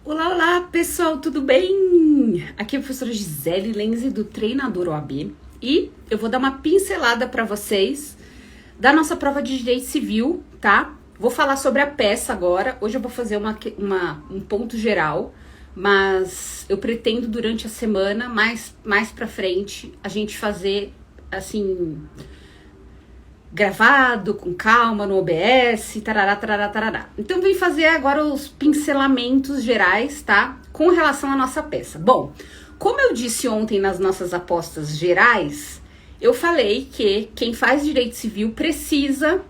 Olá, olá, pessoal, tudo bem? Aqui é a professora Gisele Lenze do Treinador OAB e eu vou dar uma pincelada para vocês da nossa prova de Direito Civil, tá? Vou falar sobre a peça agora. Hoje eu vou fazer um ponto geral, mas eu pretendo durante a semana, mais pra frente, a gente fazer, assim, gravado, com calma, no OBS, tarará, tarará, tarará. Então, vem fazer agora os pincelamentos gerais, tá? Com relação à nossa peça. Bom, como eu disse ontem nas nossas apostas gerais, eu falei que quem faz direito civil precisa,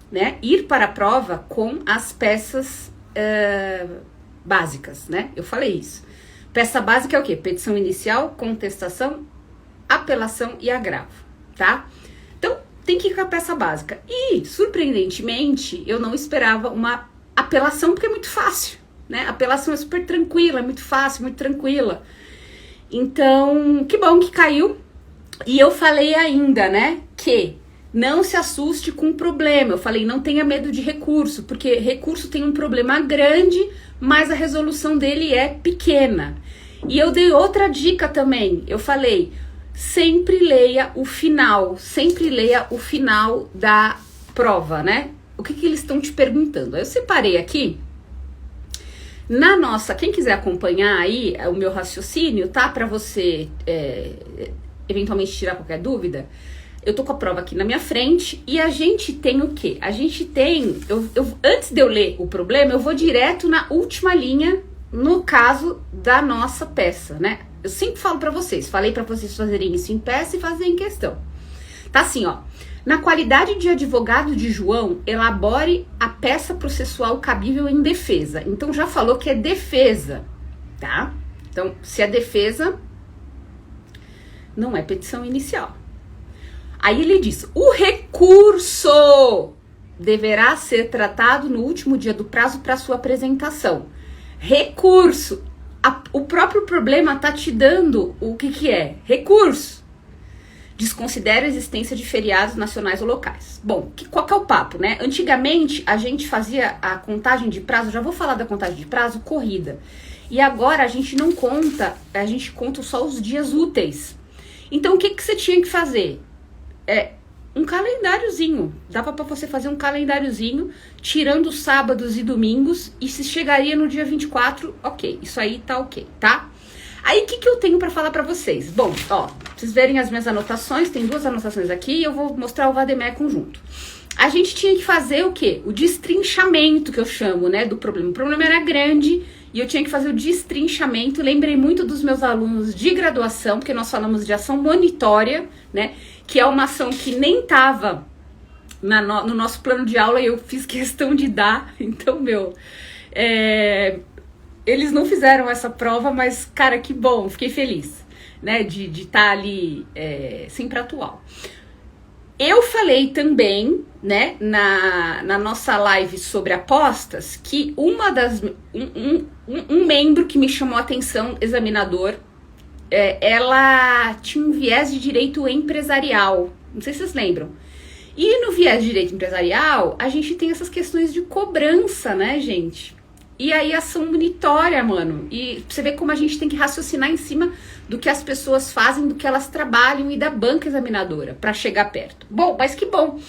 né, ir para a prova com as peças básicas, né? Eu falei isso. Peça básica é o quê? Petição inicial, contestação, apelação e agravo, tá? Então, tem que ir com a peça básica. E, surpreendentemente, eu não esperava uma apelação, porque é muito fácil, né? A apelação é super tranquila, é muito fácil, muito tranquila. Então, que bom que caiu. E eu falei ainda, né, que não se assuste com o problema. Eu falei, não tenha medo de recurso, porque recurso tem um problema grande, mas a resolução dele é pequena. E eu dei outra dica também. Eu falei, sempre leia o final da prova, né? O que eles estão te perguntando? Eu separei aqui, na nossa, quem quiser acompanhar aí o meu raciocínio, tá? Para você eventualmente tirar qualquer dúvida, eu tô com a prova aqui na minha frente e a gente tem o quê? A gente tem, antes de eu ler o problema, eu vou direto na última linha, no caso da nossa peça, né? Eu sempre falo pra vocês, falei pra vocês fazerem isso em peça e fazerem em questão. Tá assim, ó. Na qualidade de advogado de João, elabore a peça processual cabível em defesa. Então, já falou que é defesa, tá? Então, se é defesa, não é petição inicial. Aí ele diz, o recurso deverá ser tratado no último dia do prazo para sua apresentação. Recurso. O próprio problema tá te dando o que é? Recurso. Desconsidera a existência de feriados nacionais ou locais. Bom, qual que é o papo, né? Antigamente, a gente fazia a contagem de prazo, já vou falar da contagem de prazo, corrida. E agora a gente não conta, a gente conta só os dias úteis. Então, o que você tinha que fazer? Um calendáriozinho. Dava pra você fazer um calendáriozinho, tirando sábados e domingos, e se chegaria no dia 24, ok. Isso aí tá ok, tá? Aí, o que eu tenho pra falar pra vocês? Bom, ó, pra vocês verem as minhas anotações, tem duas anotações aqui, e eu vou mostrar o Vademecum junto. A gente tinha que fazer o quê? O destrinchamento, que eu chamo, né, do problema. O problema era grande, e eu tinha que fazer o destrinchamento. Lembrei muito dos meus alunos de graduação, porque nós falamos de ação monitória, né, que é uma ação que nem estava no nosso plano de aula e eu fiz questão de dar. Então, eles não fizeram essa prova, mas, cara, que bom, fiquei feliz, né, de estar ali sempre atual. Eu falei também, né, na nossa live sobre apostas, que um membro que me chamou a atenção, examinador, ela tinha um viés de direito empresarial. Não sei se vocês lembram. E no viés de direito empresarial, a gente tem essas questões de cobrança, né, gente? E aí ação monitória, mano. E você vê como a gente tem que raciocinar em cima do que as pessoas fazem, do que elas trabalham e da banca examinadora para chegar perto. Bom, mas que bom.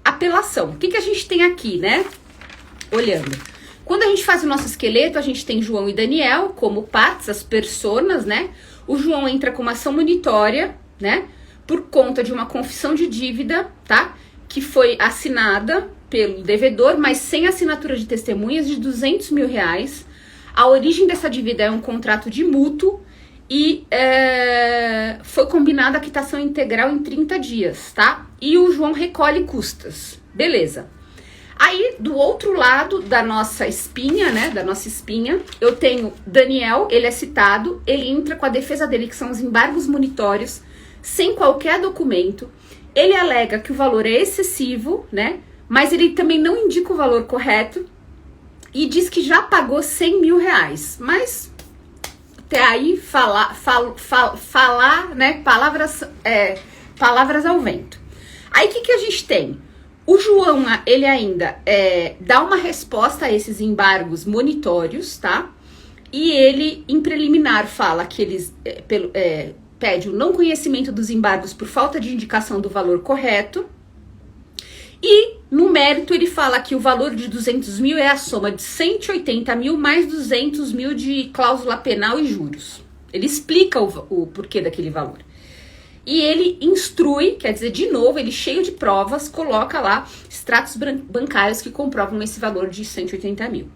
Apelação. O que a gente tem aqui, né? Olhando. Quando a gente faz o nosso esqueleto, a gente tem João e Daniel como partes, as personas, né? O João entra com uma ação monitória, né? Por conta de uma confissão de dívida, tá? Que foi assinada pelo devedor, mas sem assinatura de testemunhas, de R$200 mil. A origem dessa dívida é um contrato de mútuo e foi combinada a quitação integral em 30 dias, tá? E o João recolhe custas. Beleza. Aí, do outro lado da nossa espinha, né, eu tenho Daniel, ele é citado, ele entra com a defesa dele, que são os embargos monitórios, sem qualquer documento. Ele alega que o valor é excessivo, né, mas ele também não indica o valor correto e diz que já pagou R$100 mil. Mas, até aí, falar, né, palavras ao vento. Aí, o que a gente tem? O João, ele ainda dá uma resposta a esses embargos monitórios, tá? E ele, em preliminar, fala que eles pede o não conhecimento dos embargos por falta de indicação do valor correto. E, no mérito, ele fala que o valor de 200 mil é a soma de 180 mil mais 200 mil de cláusula penal e juros. Ele explica o porquê daquele valor. E ele instrui, quer dizer, de novo, ele cheio de provas, coloca lá extratos bancários que comprovam esse valor de 180 mil.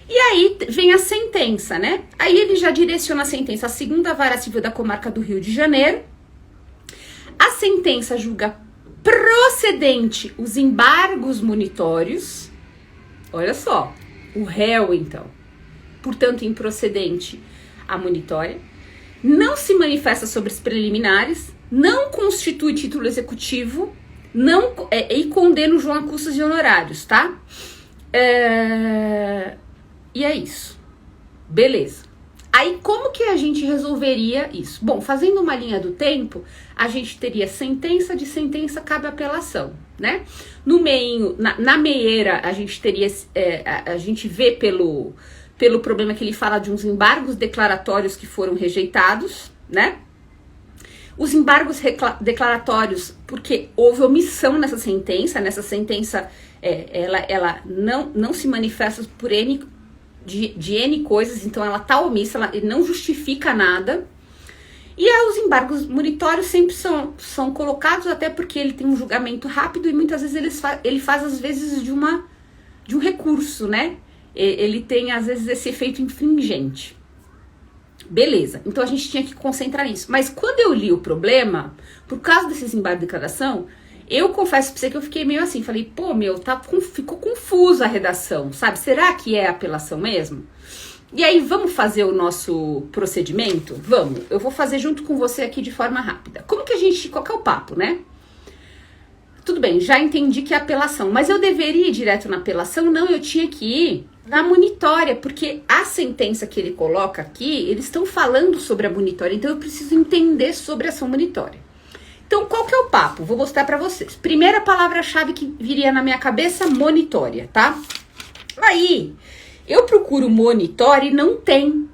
E aí vem a sentença, né? Aí ele já direciona a sentença à segunda vara civil da comarca do Rio de Janeiro. A sentença julga procedente os embargos monitórios. Olha só, o réu, então. Portanto, improcedente a monitória. Não se manifesta sobre os preliminares, não constitui título executivo, e condena o João a custos e honorários, tá? E é isso. Beleza. Aí, como que a gente resolveria isso? Bom, fazendo uma linha do tempo, a gente teria sentença, de sentença cabe apelação, né? No meio, na meieira, a gente teria, a gente vê pelo problema que ele fala de uns embargos declaratórios que foram rejeitados, né? Os embargos declaratórios, porque houve omissão nessa sentença ela não se manifesta por de N coisas, então ela tá omissa, ela não justifica nada. E os embargos monitórios sempre são colocados, até porque ele tem um julgamento rápido e muitas vezes ele faz às vezes de um recurso, né? Ele tem às vezes esse efeito infringente. Beleza, então a gente tinha que concentrar nisso. Mas quando eu li o problema, por causa desses embargos de declaração, eu confesso pra você que eu fiquei meio assim, falei, pô, ficou confusa a redação, sabe? Será que é apelação mesmo? E aí, vamos fazer o nosso procedimento? Vamos, eu vou fazer junto com você aqui de forma rápida. Qual que é o papo, né? Tudo bem, já entendi que é apelação, mas eu deveria ir direto na apelação? Não, eu tinha que ir na monitória, porque a sentença que ele coloca aqui, eles estão falando sobre a monitória, então eu preciso entender sobre a ação monitória. Então, qual que é o papo? Vou mostrar pra vocês. Primeira palavra-chave que viria na minha cabeça, monitória, tá? Aí, eu procuro monitória e não tem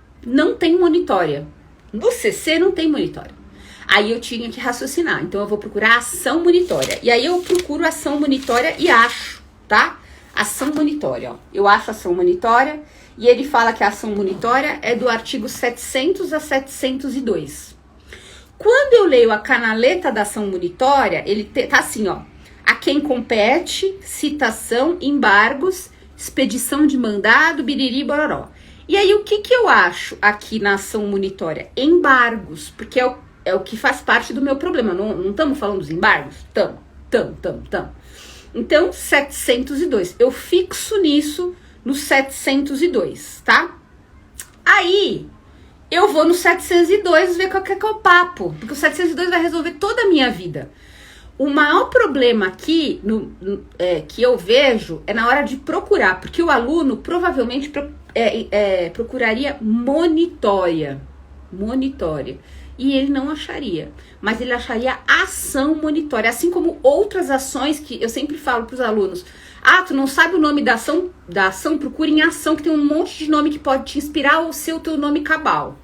monitória. No CC não tem monitória. Aí eu tinha que raciocinar, então eu vou procurar ação monitória. E aí eu procuro ação monitória e acho, tá? Ação monitória, ó. Eu acho ação monitória e ele fala que a ação monitória é do artigo 700 a 702. Quando eu leio a canaleta da ação monitória, ele tá assim, ó. A quem compete, citação, embargos, expedição de mandado, biriri, bororó. E aí, o que eu acho aqui na ação monitória? Embargos, porque é o que faz parte do meu problema. Não estamos falando dos embargos? Tamo. Então, 702. Eu fixo nisso no 702, tá? Aí, eu vou no 702 ver qual que é o papo, porque o 702 vai resolver toda a minha vida. O maior problema aqui que eu vejo é na hora de procurar, porque o aluno provavelmente procuraria monitória, e ele não acharia, mas ele acharia ação monitória, assim como outras ações que eu sempre falo para os alunos. Tu não sabe o nome da ação, procure em ação, que tem um monte de nome que pode te inspirar ou ser o teu nome cabal.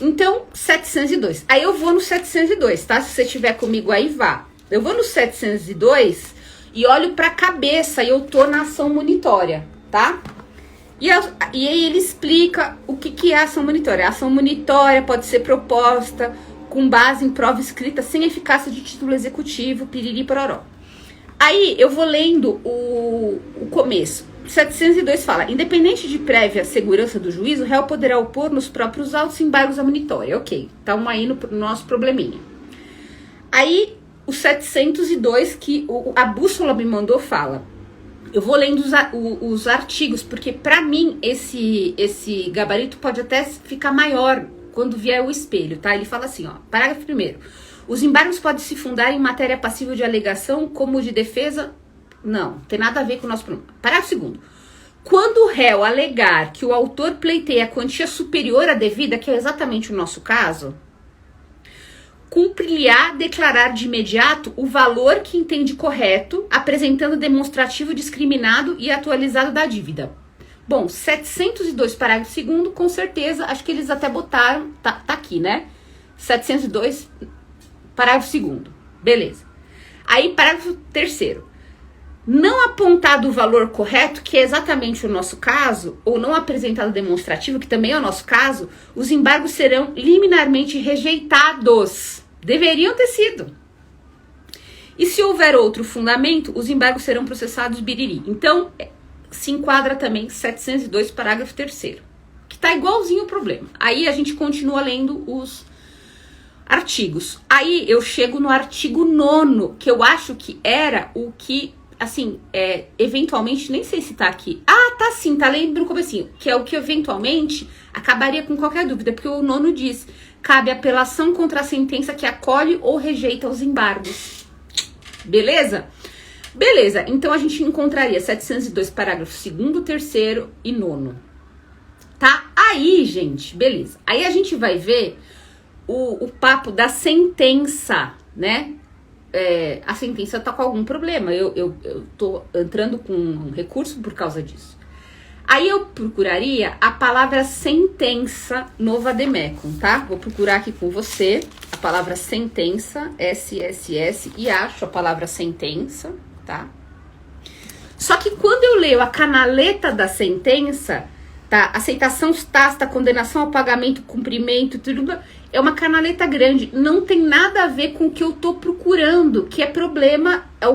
Então, 702. Aí eu vou no 702, tá? Se você estiver comigo aí, vá. Eu vou no 702 e olho pra cabeça e eu tô na ação monitória, tá? E aí ele explica o que é a ação monitória. A ação monitória pode ser proposta com base em prova escrita sem eficácia de título executivo, piriri pororó. Aí eu vou lendo o começo. 702 fala, independente de prévia segurança do juízo, o réu poderá opor nos próprios autos embargos à monitória. Ok, estamos aí no nosso probleminha. Aí, o 702 que a bússola me mandou fala, eu vou lendo os artigos, porque para mim esse gabarito pode até ficar maior quando vier o espelho, tá? Ele fala assim, ó, parágrafo 1º, os embargos podem se fundar em matéria passível de alegação como de defesa. Não, tem nada a ver com o nosso problema. Parágrafo 2º. Quando o réu alegar que o autor pleiteia a quantia superior à devida, que é exatamente o nosso caso, cumprir-lhe-á declarar de imediato o valor que entende correto, apresentando demonstrativo discriminado e atualizado da dívida. Bom, 702, parágrafo 2º, com certeza, acho que eles até botaram, tá aqui, né? 702, parágrafo 2º, beleza. Aí, parágrafo 3º. Não apontado o valor correto, que é exatamente o nosso caso, ou não apresentado demonstrativo, que também é o nosso caso, os embargos serão liminarmente rejeitados. Deveriam ter sido. E se houver outro fundamento, os embargos serão processados biriri. Então, se enquadra também 702, parágrafo 3º, que tá igualzinho o problema. Aí a gente continua lendo os artigos. Aí eu chego no artigo 9º, que eu acho que era o que, assim, eventualmente, nem sei se tá aqui. Ah, tá sim, tá lendo no comecinho. Que é o que eventualmente acabaria com qualquer dúvida, porque o 9º diz: cabe apelação contra a sentença que acolhe ou rejeita os embargos. Beleza? Beleza, então a gente encontraria 702, parágrafo 2º, 3º e 9º. Tá? Aí, gente, beleza. Aí a gente vai ver o papo da sentença, né? A sentença tá com algum problema. Eu tô entrando com um recurso por causa disso. Aí eu procuraria a palavra sentença no vademecum, tá? Vou procurar aqui com você a palavra sentença, SSS, e acho a palavra sentença, tá? Só que quando eu leio a canaleta da sentença, tá? Aceitação tácita, condenação ao pagamento, cumprimento, tudo, é uma canaleta grande. Não tem nada a ver com o que eu tô procurando, que é o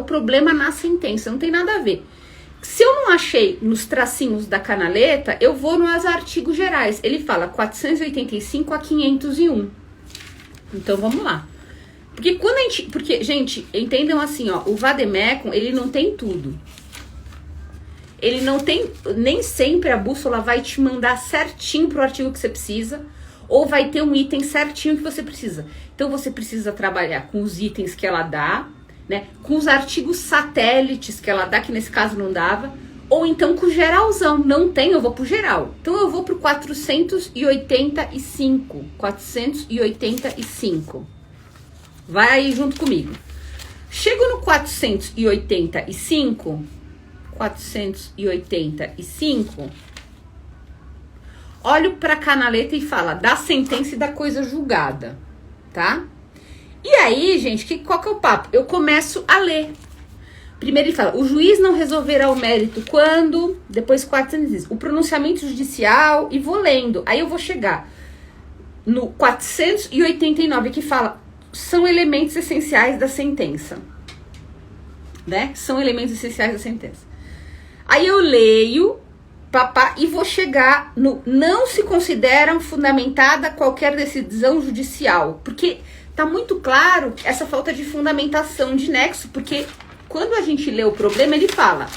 problema na sentença, não tem nada a ver. Se eu não achei nos tracinhos da canaleta, eu vou nos artigos gerais. Ele fala 485 a 501. Então, vamos lá. Porque, gente, entendam assim, ó, o vademecum, ele não tem tudo. Ele não tem, nem sempre a bússola vai te mandar certinho pro artigo que você precisa, ou vai ter um item certinho que você precisa. Então, você precisa trabalhar com os itens que ela dá, né, com os artigos satélites que ela dá, que nesse caso não dava, ou então com o geralzão. Não tem, eu vou pro geral. Então eu vou pro 485. 485. Vai aí junto comigo. Chego no 485. 485. Olho pra canaleta e fala da sentença e da coisa julgada, tá? E aí, gente, qual que é o papo? Eu começo a ler. Primeiro ele fala: o juiz não resolverá o mérito quando... Depois 400 o pronunciamento judicial, e vou lendo. Aí eu vou chegar no 489, que fala: são elementos essenciais da sentença. Né? São elementos essenciais da sentença. Aí eu leio, e vou chegar no: não se considera fundamentada qualquer decisão judicial. Porque... tá muito claro essa falta de fundamentação de nexo, porque quando a gente lê o problema, ele fala: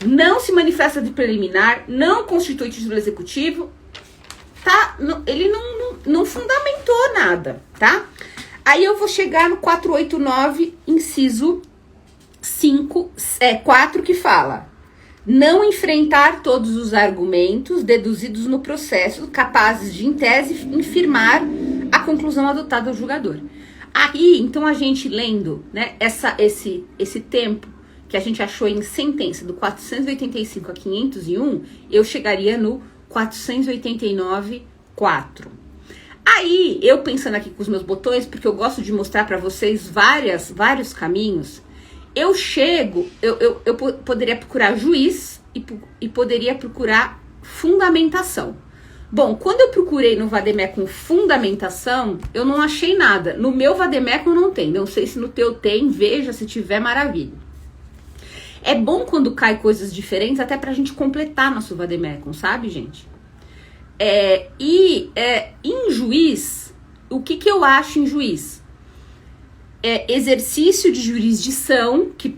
não se manifesta de preliminar, não constitui título executivo, tá? Ele não fundamentou nada, tá? Aí eu vou chegar no 489, inciso 4, que fala: não enfrentar todos os argumentos deduzidos no processo capazes de, em tese, infirmar a conclusão adotada ao julgador. Aí, então, a gente lendo, né, esse tempo que a gente achou em sentença do 485 a 501, eu chegaria no 489, 4. Aí, eu pensando aqui com os meus botões, porque eu gosto de mostrar para vocês vários caminhos, eu poderia procurar juiz e poderia procurar fundamentação. Bom, quando eu procurei no vademecum fundamentação, eu não achei nada. No meu vademecum não tem. Não sei se no teu tem, veja, se tiver, maravilha. É bom quando cai coisas diferentes, até pra gente completar nosso vademecum, sabe, gente? Em juiz, o que eu acho em juiz? Exercício de jurisdição, que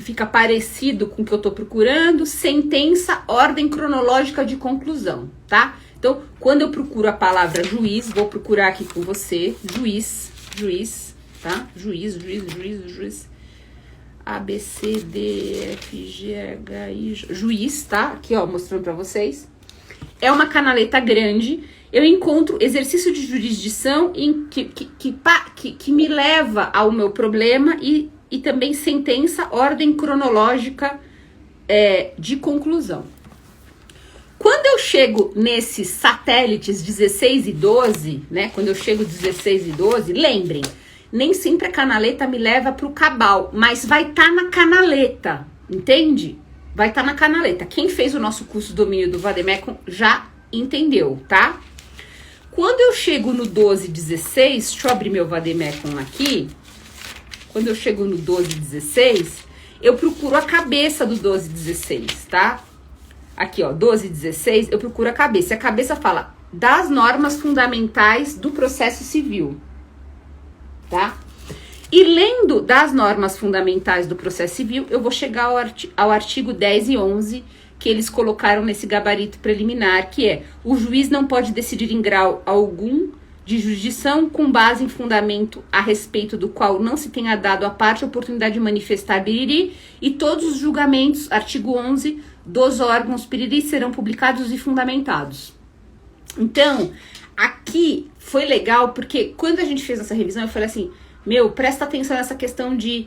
fica parecido com o que eu tô procurando, sentença, ordem cronológica de conclusão, tá? Então, quando eu procuro a palavra juiz, vou procurar aqui com você, juiz, tá? Juiz, A, B, C, D, F, G, H, I, juiz, tá? Aqui, ó, mostrando pra vocês. É uma canaleta grande. Eu encontro exercício de jurisdição que me leva ao meu problema e também sentença, ordem cronológica de conclusão. Quando eu chego nesses satélites 16 e 12, né? Quando eu chego 16 e 12, lembrem, nem sempre a canaleta me leva para o cabal, mas vai estar na canaleta, entende? Vai estar na canaleta. Quem fez o nosso curso Domínio do Vademecum já entendeu, tá? Quando eu chego no 12, 16, deixa eu abrir meu Vademecum aqui. Quando eu chego no 12, 16, eu procuro a cabeça do 12, 16, tá? Aqui, ó, 12, 16, eu procuro a cabeça. E a cabeça fala das normas fundamentais do processo civil, tá? E lendo das normas fundamentais do processo civil, eu vou chegar ao artigo 10 e 11, que eles colocaram nesse gabarito preliminar, que é: o juiz não pode decidir em grau algum de jurisdição com base em fundamento a respeito do qual não se tenha dado à parte a oportunidade de manifestar biriri, e todos os julgamentos, artigo 11, dos órgãos biriri serão publicados e fundamentados. Então, aqui foi legal, porque quando a gente fez essa revisão, eu falei assim, meu, presta atenção nessa questão de,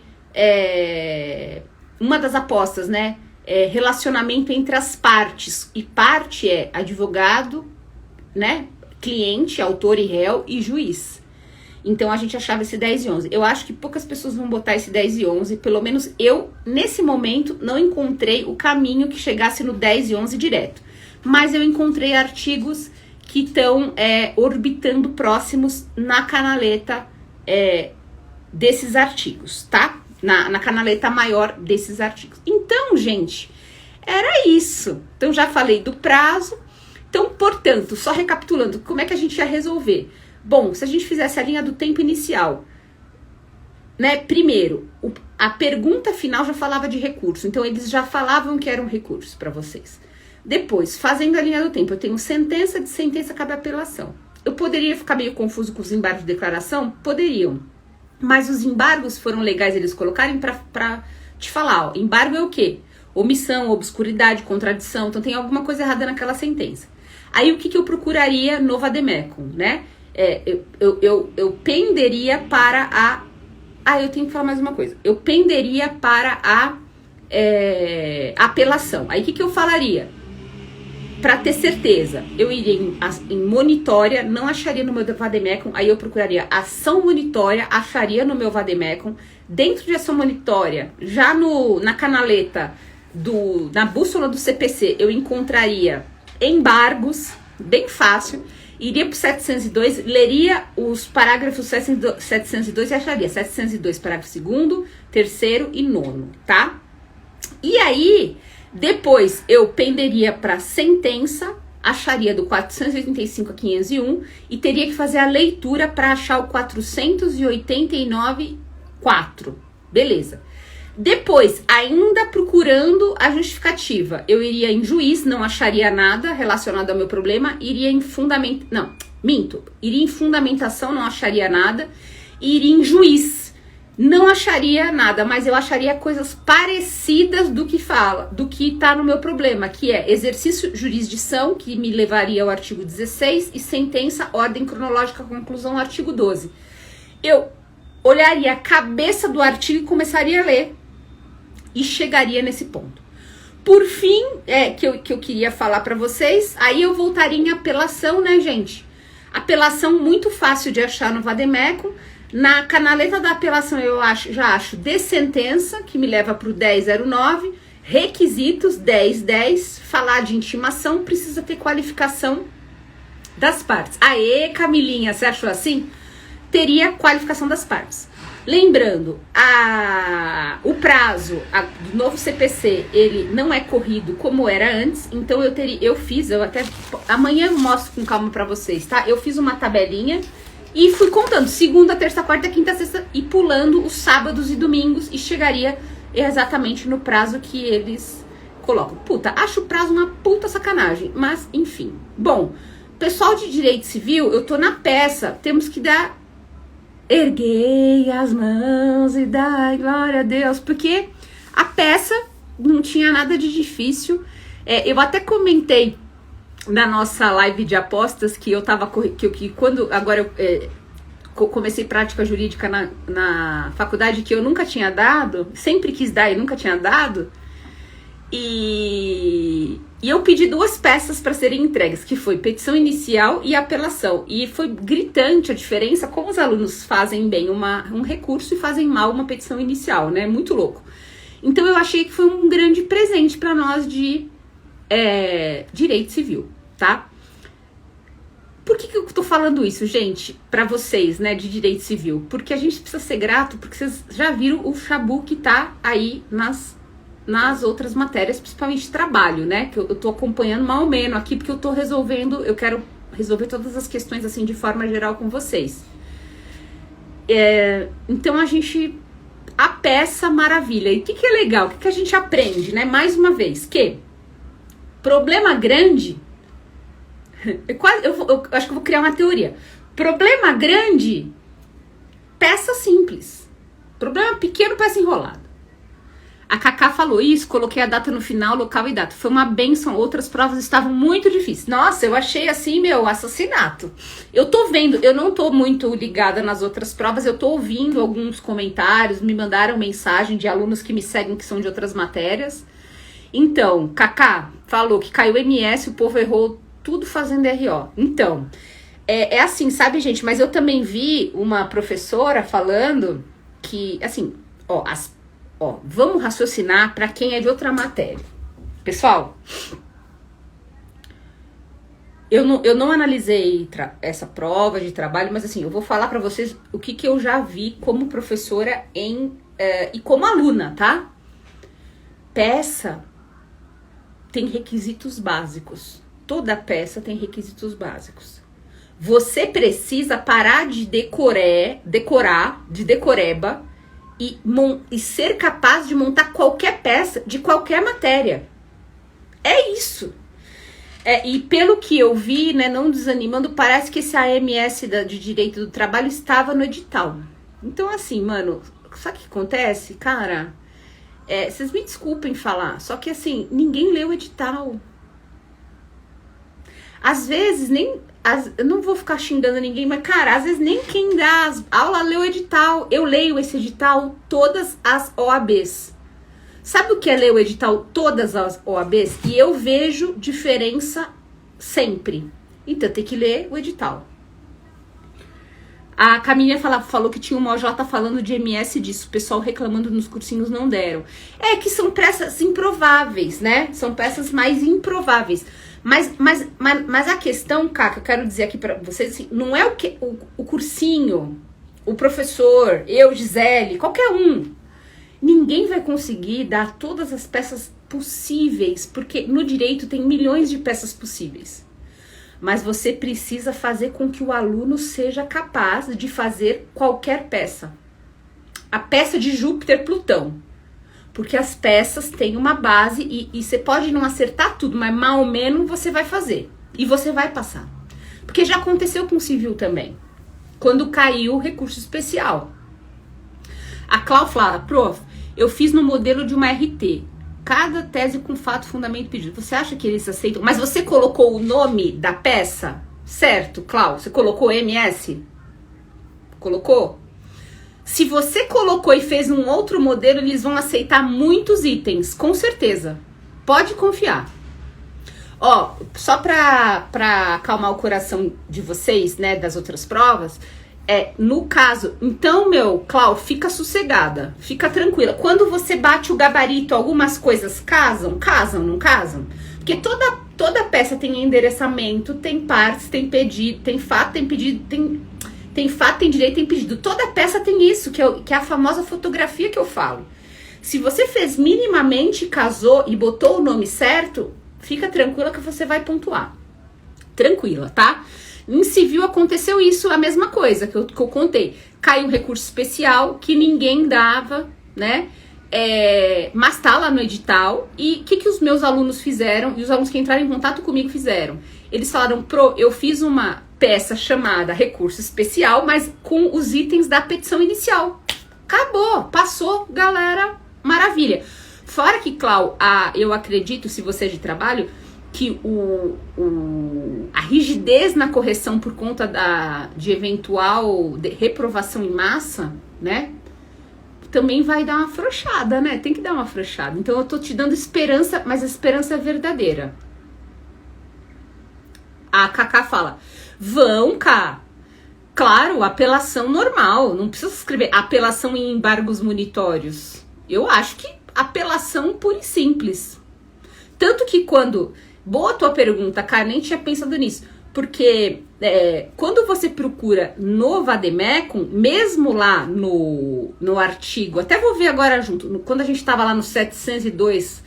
uma das apostas, né, relacionamento entre as partes, e parte é advogado, né, cliente, autor e réu e juiz. Então a gente achava esse 10 e 11. Eu acho que poucas pessoas vão botar esse 10 e 11, pelo menos eu, nesse momento, não encontrei o caminho que chegasse no 10 e 11 direto. Mas eu encontrei artigos que estão orbitando próximos na canaleta desses artigos, tá? Na canaleta maior desses artigos. Então, gente, era isso. Então já falei do prazo. Então, portanto, só recapitulando, como é que a gente ia resolver? Bom, se a gente fizesse a linha do tempo inicial, né? Primeiro, a pergunta final já falava de recurso, então eles já falavam que era um recurso para vocês. Depois, fazendo a linha do tempo, eu tenho sentença, de sentença cabe apelação. Eu poderia ficar meio confuso com os embargos de declaração? Poderiam. Mas os embargos foram legais eles colocarem para te falar, ó, embargo é o quê? Omissão, obscuridade, contradição, então tem alguma coisa errada naquela sentença. Aí o que eu procuraria no Vademecum, né? Eu penderia para a... eu tenho que falar mais uma coisa. Eu penderia para a apelação. Aí o que eu falaria? Para ter certeza, eu iria em monitória, não acharia no meu Vademecum, aí eu procuraria ação monitória, acharia no meu Vademecum. Dentro de ação monitória, já na canaleta, na bússola do CPC, eu encontraria embargos, bem fácil, iria para o 702, leria os parágrafos 702 e acharia 702, parágrafo 2º, 3º e 9º, tá? E aí, depois eu penderia para sentença, acharia do 485 a 501 e teria que fazer a leitura para achar o 489.4, beleza. Depois, ainda procurando a justificativa, eu iria em juiz, não acharia nada relacionado ao meu problema, iria em iria em fundamentação, não acharia nada, iria em juiz, não acharia nada, mas eu acharia coisas parecidas do que tá no meu problema, que é exercício, jurisdição, que me levaria ao artigo 16, e sentença, ordem cronológica, conclusão, artigo 12. Eu olharia a cabeça do artigo e começaria a ler. E chegaria nesse ponto. Por fim, que eu queria falar para vocês, aí eu voltaria em apelação, né, gente? Apelação muito fácil de achar no Vademecum. Na canaleta da apelação eu já acho de sentença, que me leva para o 1009, requisitos 1010, falar de intimação, precisa ter qualificação das partes. Aê, Camilinha, você achou assim? Teria qualificação das partes. Lembrando, o prazo do novo CPC, ele não é corrido como era antes, então eu até amanhã eu mostro com calma pra vocês, tá? Eu fiz uma tabelinha e fui contando segunda, terça, quarta, quinta, sexta e pulando os sábados e domingos e chegaria exatamente no prazo que eles colocam. Puta, acho o prazo uma puta sacanagem, mas enfim. Bom, pessoal de direito civil, eu tô na peça, temos que dar... Erguei as mãos e dai glória a Deus, porque a peça não tinha nada de difícil. Eu até comentei na nossa live de apostas que eu tava quando agora eu comecei prática jurídica na faculdade, que eu nunca tinha dado, sempre quis dar e nunca tinha dado. E E eu pedi 2 peças para serem entregues, que foi petição inicial e apelação. E foi gritante a diferença como os alunos fazem bem um recurso e fazem mal uma petição inicial, né? Muito louco. Então eu achei que foi um grande presente para nós de direito civil, tá? Por que eu tô falando isso, gente, para vocês, né, de direito civil? Porque a gente precisa ser grato, porque vocês já viram o chabu que tá aí nas outras matérias, principalmente trabalho, né? Que eu tô acompanhando mal ou menos aqui, porque eu quero resolver todas as questões assim de forma geral com vocês. Então a peça maravilha. E o que é legal? O que a gente aprende, né? Mais uma vez, que problema grande, eu acho que eu vou criar uma teoria. Problema grande, peça simples. Problema pequeno, peça enrolada. A Cacá falou isso, coloquei a data no final, local e data. Foi uma benção, outras provas estavam muito difíceis. Nossa, eu achei assim, assassinato. Eu tô vendo, eu não tô muito ligada nas outras provas, eu tô ouvindo alguns comentários, me mandaram mensagem de alunos que me seguem, que são de outras matérias. Então, Cacá falou que caiu MS, o povo errou tudo fazendo RO. Então, é assim, sabe, gente? Mas eu também vi uma professora falando que, assim, vamos raciocinar para quem é de outra matéria. Pessoal, eu não analisei essa prova de trabalho, mas assim, eu vou falar para vocês o que eu já vi como professora e como aluna, tá? Peça tem requisitos básicos. Toda peça tem requisitos básicos. Você precisa parar de decorar, de decoreba, e ser capaz de montar qualquer peça de qualquer matéria. É isso. E pelo que eu vi, né, não desanimando, parece que esse AMS de Direito do Trabalho estava no edital. Então, assim, mano, sabe o que acontece? Cara, vocês me desculpem falar, só que assim, ninguém leu o edital. Às vezes, eu não vou ficar xingando ninguém, mas, cara, às vezes nem quem dá aula lê o edital. Eu leio esse edital todas as OABs. Sabe o que é ler o edital todas as OABs? E eu vejo diferença sempre. Então, tem que ler o edital. A Caminha falou que tinha uma OJ falando de MS disso. O pessoal reclamando nos cursinhos não deram. Que são peças improváveis, né? São peças mais improváveis. Mas a questão, Caca, eu quero dizer aqui pra vocês, assim, não é o cursinho, o professor, eu, Gisele, qualquer um. Ninguém vai conseguir dar todas as peças possíveis, porque no direito tem milhões de peças possíveis. Mas você precisa fazer com que o aluno seja capaz de fazer qualquer peça. A peça de Júpiter-Plutão. Porque as peças têm uma base e você pode não acertar tudo, mas mal ou menos você vai fazer. E você vai passar. Porque já aconteceu com o civil também. Quando caiu o recurso especial. A Clau fala, prof, eu fiz no modelo de uma RT. Cada tese com fato, fundamento pedido. Você acha que eles aceitam? Mas você colocou o nome da peça? Certo, Clau? Você colocou MS? Colocou? Se você colocou e fez um outro modelo, eles vão aceitar muitos itens, com certeza. Pode confiar. Só pra acalmar o coração de vocês, né, das outras provas, no caso, então, Clau, fica sossegada, fica tranquila. Quando você bate o gabarito, algumas coisas casam, não casam? Porque toda peça tem endereçamento, tem partes, tem pedido, tem fato, tem pedido, tem fato, tem direito, tem pedido. Toda peça tem isso, que é a famosa fotografia que eu falo. Se você fez minimamente, casou e botou o nome certo, fica tranquila que você vai pontuar. Tranquila, tá? Em civil aconteceu isso, a mesma coisa que eu contei. Caiu um recurso especial que ninguém dava, né? Mas tá lá no edital. E o que os meus alunos fizeram? E os alunos que entraram em contato comigo fizeram? Eles falaram, eu fiz uma peça chamada recurso especial, mas com os itens da petição inicial. Acabou, passou, galera, maravilha. Fora que, Clau, eu acredito, se você é de trabalho, que a rigidez na correção por conta de eventual reprovação em massa, né, também vai dar uma afrouxada, né? Tem que dar uma afrouxada. Então eu tô te dando esperança, mas a esperança é verdadeira. A Cacá fala, vão, Cá. Claro, apelação normal, não precisa escrever apelação em embargos monitórios. Eu acho que apelação pura e simples. Tanto que quando... Boa tua pergunta, cara, nem tinha pensado nisso. Porque quando você procura no Vademecum, mesmo lá no artigo, até vou ver agora junto, quando a gente estava lá no 702,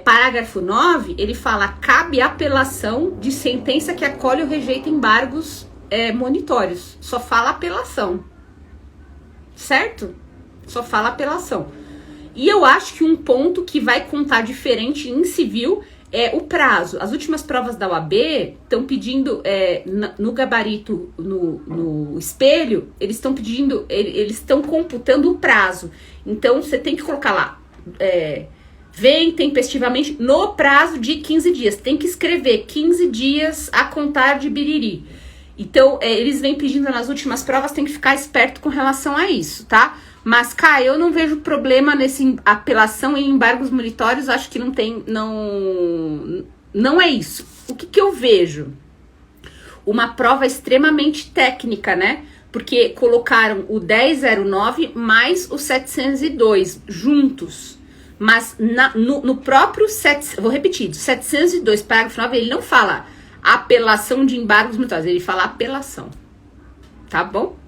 parágrafo 9, ele fala, cabe apelação de sentença que acolhe ou rejeita embargos monitórios. Só fala apelação. Certo? Só fala apelação. E eu acho que um ponto que vai contar diferente em civil é o prazo. As últimas provas da OAB estão pedindo, no gabarito, no espelho, eles estão pedindo, eles estão computando o prazo. Então, você tem que colocar lá, vem tempestivamente no prazo de 15 dias. Tem que escrever 15 dias a contar de biriri. Então, eles vêm pedindo nas últimas provas, tem que ficar esperto com relação a isso, tá? Mas, Cá, eu não vejo problema nesse apelação em embargos monitórios, acho que não tem, não é isso. O que eu vejo? Uma prova extremamente técnica, né? Porque colocaram o 1009 mais o 702 juntos. Mas no próprio, vou repetir, 702, parágrafo 9, ele não fala apelação de embargos monitórios, ele fala apelação. Tá bom?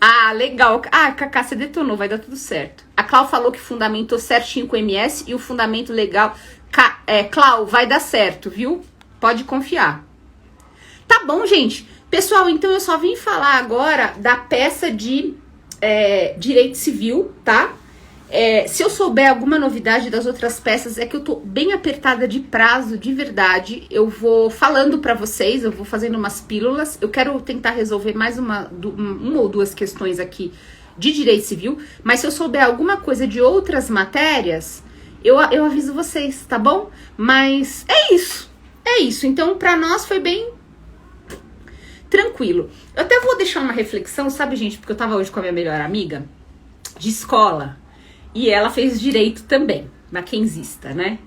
Ah, legal. Ah, Cacá, você detonou, vai dar tudo certo. A Clau falou que fundamentou certinho com o MS e o fundamento legal. Clau, vai dar certo, viu? Pode confiar. Tá bom, gente. Pessoal, então eu só vim falar agora da peça de direito civil, tá? Se eu souber alguma novidade das outras peças, é que eu tô bem apertada de prazo, de verdade. Eu vou falando pra vocês, eu vou fazendo umas pílulas. Eu quero tentar resolver mais uma ou duas questões aqui de direito civil. Mas se eu souber alguma coisa de outras matérias, eu aviso vocês, tá bom? Mas é isso. Então, pra nós foi bem tranquilo. Eu até vou deixar uma reflexão, sabe, gente? Porque eu tava hoje com a minha melhor amiga de escola. E ela fez direito também, maquenzista, né?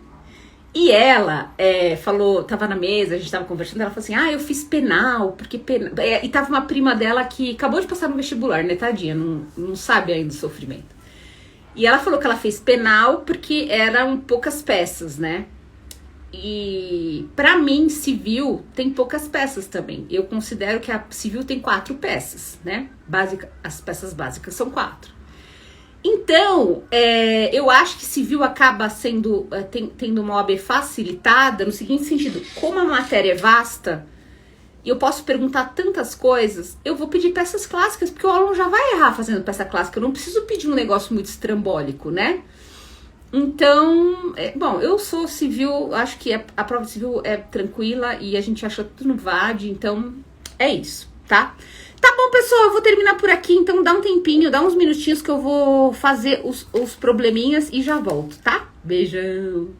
E ela falou, tava na mesa, a gente tava conversando, ela falou assim, eu fiz penal, porque penal... E tava uma prima dela que acabou de passar no vestibular, né, tadinha, não sabe ainda o sofrimento. E ela falou que ela fez penal porque eram poucas peças, né? E pra mim, civil tem poucas peças também. Eu considero que a civil tem 4 peças, né? As peças básicas são 4. Então, eu acho que civil acaba sendo, tendo uma OAB facilitada no seguinte sentido, como a matéria é vasta, e eu posso perguntar tantas coisas, eu vou pedir peças clássicas, porque o aluno já vai errar fazendo peça clássica, eu não preciso pedir um negócio muito estrambólico, né? Então, bom, eu sou civil, acho que a prova de civil é tranquila e a gente acha tudo no VAD, então é isso, tá? Tá bom, pessoal, eu vou terminar por aqui, então dá um tempinho, dá uns minutinhos que eu vou fazer os probleminhas e já volto, tá? Beijão!